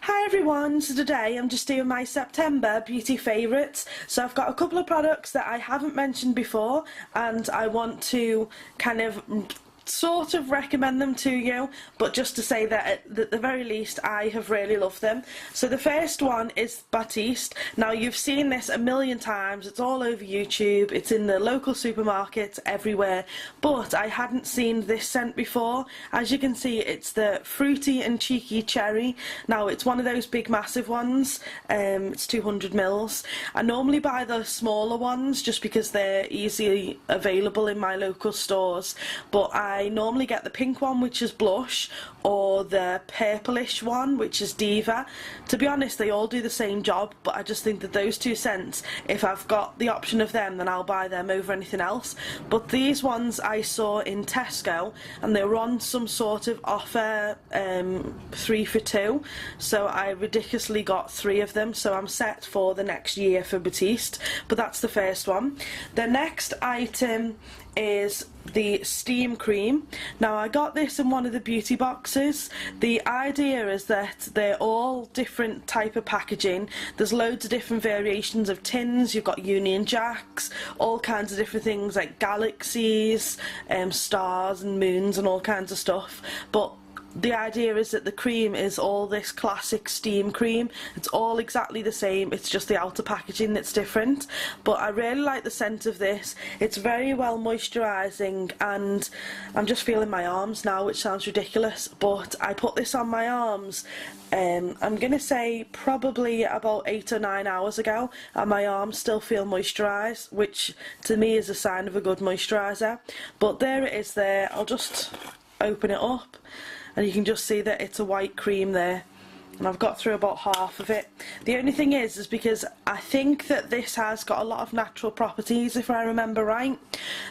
Hi everyone, so today I'm just doing my September beauty favourites. So I've got a couple of products that I haven't mentioned before and I want to kind of sort of recommend them to you, but just to say that at the very least I have really loved them. So the first one is Batiste. Now you've seen this a million times, it's all over YouTube, it's in the local supermarkets everywhere, but I hadn't seen this scent before. As you can see, it's the Fruity and Cheeky Cherry. Now it's one of those big massive ones, it's 200 mils. I normally buy the smaller ones just because they're easily available in my local stores, but I normally get the pink one, which is Blush, or the purplish one, which is Diva. To be honest, they all do the same job, but I just think that those two scents, if I've got the option of them, then I'll buy them over anything else. But these ones I saw in Tesco, and they were on some sort of offer, 3 for 2, so I ridiculously got 3 of them, so I'm set for the next year for Batiste. But that's the first one. The next item is the steam cream. Now I got this in one of the beauty boxes. The idea is that they're all different type of packaging. There's loads of different variations of tins. You've got Union Jacks, all kinds of different things like galaxies, stars and moons and all kinds of stuff. But the idea is that the cream is all this classic steam cream. It's all exactly the same, it's just the outer packaging that's different. But I really like the scent of this. It's very well moisturising, and I'm just feeling my arms now, which sounds ridiculous, but I put this on my arms I'm gonna say probably about 8 or 9 hours ago, and my arms still feel moisturised, which to me is a sign of a good moisturiser. But there it is there. I'll just open it up and you can just see that it's a white cream there, and I've got through about half of it. The only thing is because I think that this has got a lot of natural properties, if I remember right.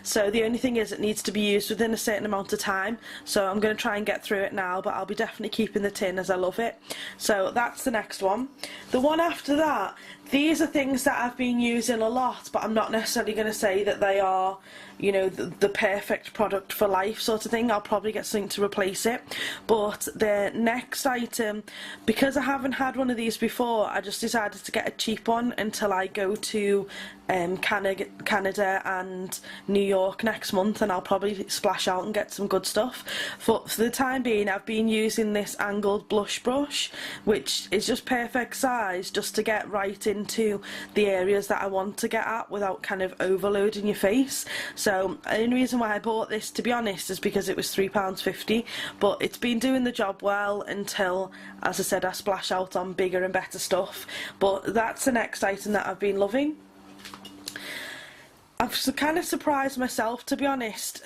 So the only thing is it needs to be used within a certain amount of time. So I'm going to try and get through it now, but I'll be definitely keeping the tin as I love it. So that's the next one. The one after that, these are things that I've been using a lot, but I'm not necessarily going to say that they are, you know, the perfect product for life sort of thing. I'll probably get something to replace it. But the next item, because I haven't had one of these before, I just decided to get a cheap one until I go to Canada and New York next month, and I'll probably splash out and get some good stuff. For the time being, I've been using this angled blush brush, which is just perfect size just to get right into the areas that I want to get at without kind of overloading your face. So the only reason why I bought this, to be honest, is because it was £3.50, but it's been doing the job well until, as I said, I splash out on bigger and better stuff. But that's the next item that I've been loving. I've kind of surprised myself, to be honest.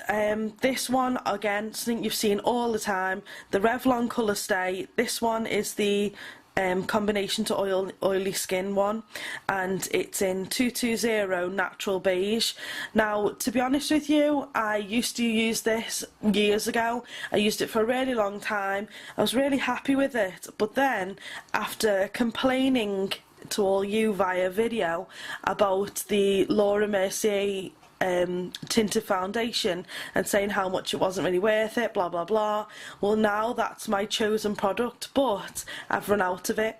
This one, again, something you've seen all the time, the Revlon Colour Stay. This one is the combination to oily skin one, and it's in 220 Natural Beige. Now, to be honest with you, I used to use this years ago. I used it for a really long time. I was really happy with it, but then after complaining to all you via video about the Laura Mercier tinted foundation and saying how much it wasn't really worth it, blah blah blah, well now that's my chosen product, but I've run out of it.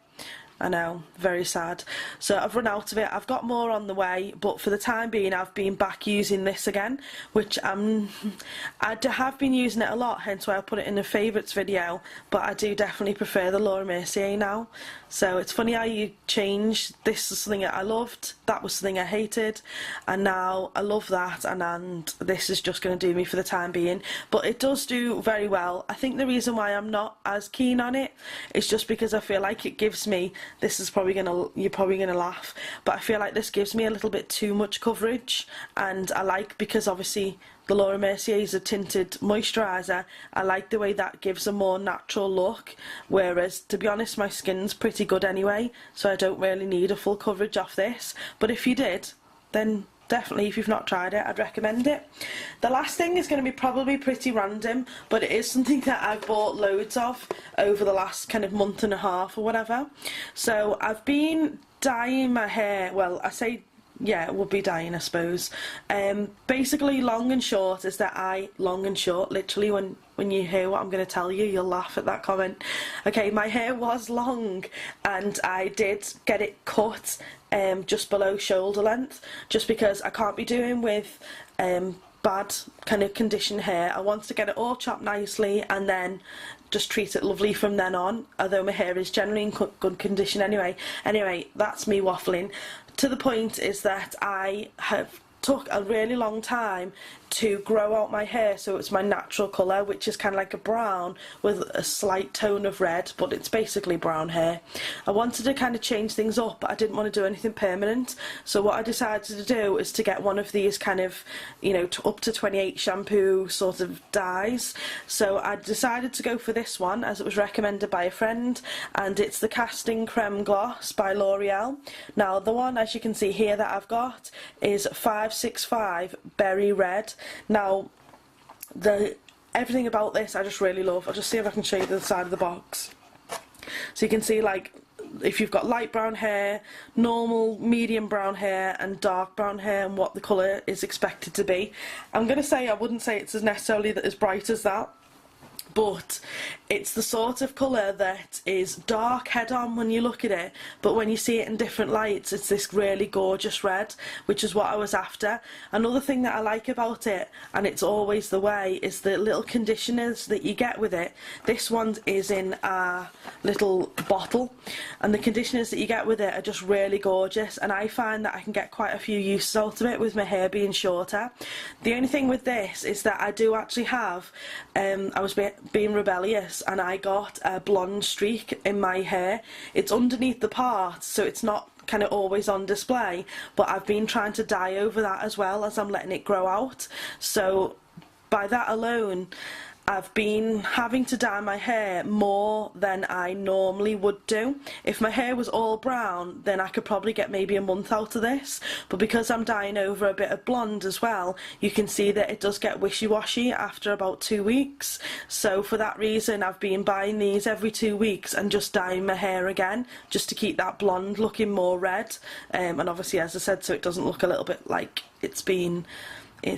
I know, very sad. So I've run out of it. I've got more on the way, but for the time being I've been back using this again, which I have been using it a lot, hence why I put it in the favourites video, but I do definitely prefer the Laura Mercier now. So it's funny how you change. This is something that I loved, that was something I hated, and now I love that, and this is just going to do me for the time being. But it does do very well. I think the reason why I'm not as keen on it is just because I feel like it gives me, this is probably you're probably gonna laugh, but I feel like this gives me a little bit too much coverage, and I like, because obviously the Laura Mercier is a tinted moisturiser, I like the way that gives a more natural look, whereas to be honest my skin's pretty good anyway, so I don't really need a full coverage off this. But if you did, then definitely, if you've not tried it, I'd recommend it. The last thing is going to be probably pretty random, but it is something that I've bought loads of over the last kind of month and a half or whatever. So I've been dyeing my hair, well, I say yeah, it would be dyeing, I suppose. Basically, long and short is that long and short, literally, when you hear what I'm going to tell you, you'll laugh at that comment. Okay, my hair was long, and I did get it cut just below shoulder length, just because I can't be doing with bad kind of conditioned hair. I wanted to get it all chopped nicely and then just treat it lovely from then on, although my hair is generally in good condition anyway. Anyway, that's me waffling. To the point is that I have took a really long time to grow out my hair so it's my natural colour, which is kind of like a brown with a slight tone of red, but it's basically brown hair. I wanted to kind of change things up, but I didn't want to do anything permanent, so what I decided to do is to get one of these kind of, you know, up to 28 shampoo sort of dyes. So I decided to go for this one as it was recommended by a friend, and it's the Casting Creme Gloss by L'Oreal. Now the one, as you can see here, that I've got is 565 Berry Red. Now, everything about this I just really love. I'll just see if I can show you the side of the box. So you can see, like, if you've got light brown hair, normal, medium brown hair and dark brown hair, and what the colour is expected to be. I'm going to say I wouldn't say it's necessarily as bright as that, but it's the sort of colour that is dark head on when you look at it, but when you see it in different lights it's this really gorgeous red, which is what I was after. Another thing that I like about it, and it's always the way, is the little conditioners that you get with it. This one is in a little bottle, and the conditioners that you get with it are just really gorgeous, and I find that I can get quite a few uses out of it with my hair being shorter. The only thing with this is that I do actually have, I was being rebellious and I got a blonde streak in my hair. It's underneath the part, so it's not kind of always on display, but I've been trying to dye over that as well as I'm letting it grow out. So by that alone, I've been having to dye my hair more than I normally would do. If my hair was all brown, then I could probably get maybe a month out of this, but because I'm dyeing over a bit of blonde as well, you can see that it does get wishy-washy after about 2 weeks. So for that reason, I've been buying these every 2 weeks and just dyeing my hair again, just to keep that blonde looking more red, and obviously, as I said, so it doesn't look a little bit like it's been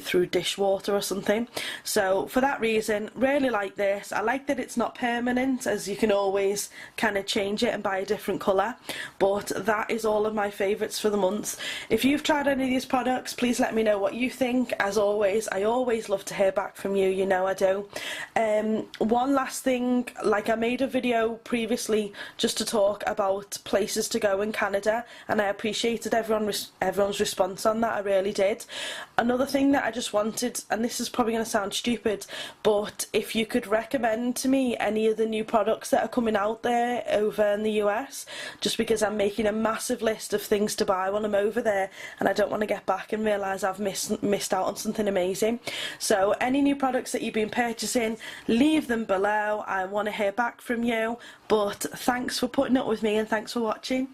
through dishwater or something. So for that reason, really like this. I like that it's not permanent, as you can always kind of change it and buy a different colour, but that is all of my favourites for the month. If you've tried any of these products, please let me know what you think. As always, I always love to hear back from you, you know I do. One last thing, like I made a video previously just to talk about places to go in Canada, and I appreciated everyone's response on that, I really did. Another thing that I just wanted, and this is probably going to sound stupid, but if you could recommend to me any of the new products that are coming out there over in the US, just because I'm making a massive list of things to buy when I'm over there, and I don't want to get back and realise I've missed out on something amazing. So any new products that you've been purchasing, leave them below. I want to hear back from you, but thanks for putting up with me and thanks for watching.